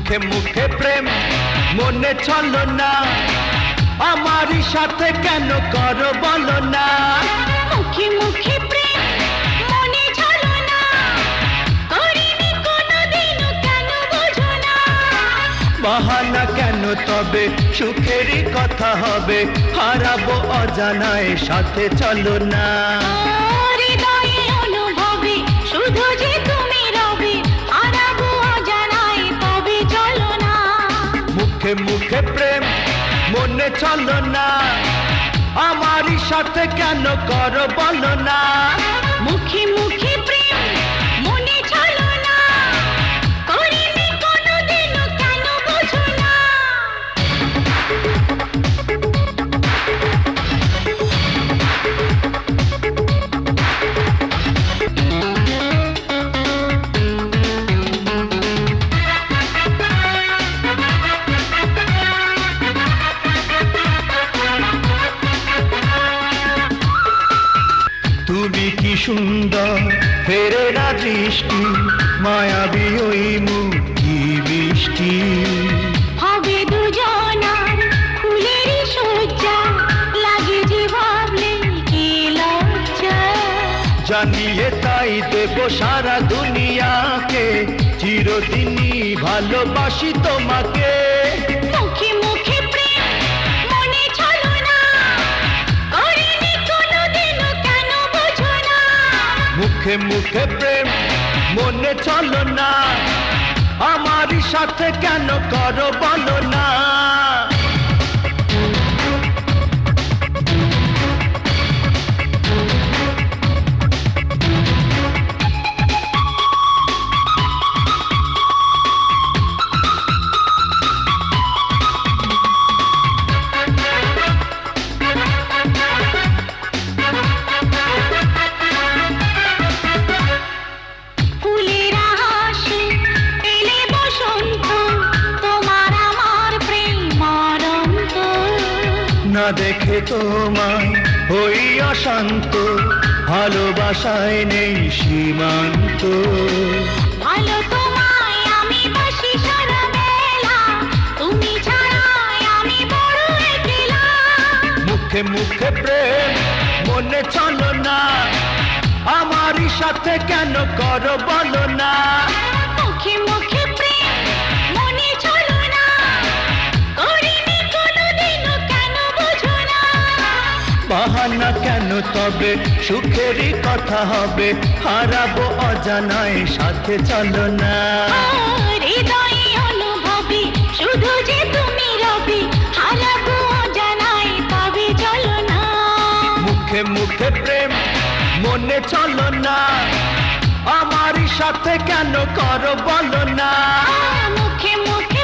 মুখে মুখে প্রেম মনে চলো না, আমারই সাথে কেন করো বলো না। মুখে মুখে প্রেম মনে চলো না, করিনি কোনোদিনও কেন বোঝো না। বাহানা কেন তবে সুখেরই কথা হবে, হারাবো অজানায় সাথে চলো না। হৃদয়ে অনুভবে শুধু যে তুমি রবে, হারাবো অজানায় তবে চলো না। মুখে মুখে প্রেম মনে চলো না, আমারই সাথে কেন করো বলো না। মুখে মুখে প্রেম মনে চলো না, করিনি কোনোদিনও কেন বোঝো না। তুমি কি সুন্দর ফেরে না দৃষ্টি, মায়াবী ওই মুখ কি মিষ্টি। হবে দুজনার ফুলেরই সজ্জা, লাগে যে ভাবলে কি লজ্জা। জানিয়ে তাই দেবো সারা দুনিয়াকে, চিরদিনই ভালোবাসি তোমাকে। মুখে মুখে প্রেম মনে চলো না, করিনি কোনোদিনও কেন বোঝো না। মুখে মুখে প্রেম মনে চলো না, আমারই সাথে কেন করো বলো না। ফুলেরা হাসে এলে বসন্ত, তোমার আমার প্রেম অনন্ত। না দেখে তোমায় হই অশান্ত, ভালোবাসায় নেই সীমান্ত। ভালো তোমায় আমি বাসি সারা বেলা, তুমি ছাড়াই আমি বড় একলা। মুখে মুখে প্রেম মনে চলো না, আমারই সাথে কেন করো বলো না। মুখে মুখে প্রেম মনে চলো না, করিনি কোনোদিনও কেন বোঝো না। বাহানা কেন তবে সুখেরই কথা হবে, হারাবো অজানায় সাথে চলো না। হৃদয়ে অনুভবে শুধু যে তুমি রবে, হারাবো অজানায় তবে চলো না। মুখে মুখে প্রেম মনে চলো না, আমারই সাথে কেন করো বলো না। মুখে মুখে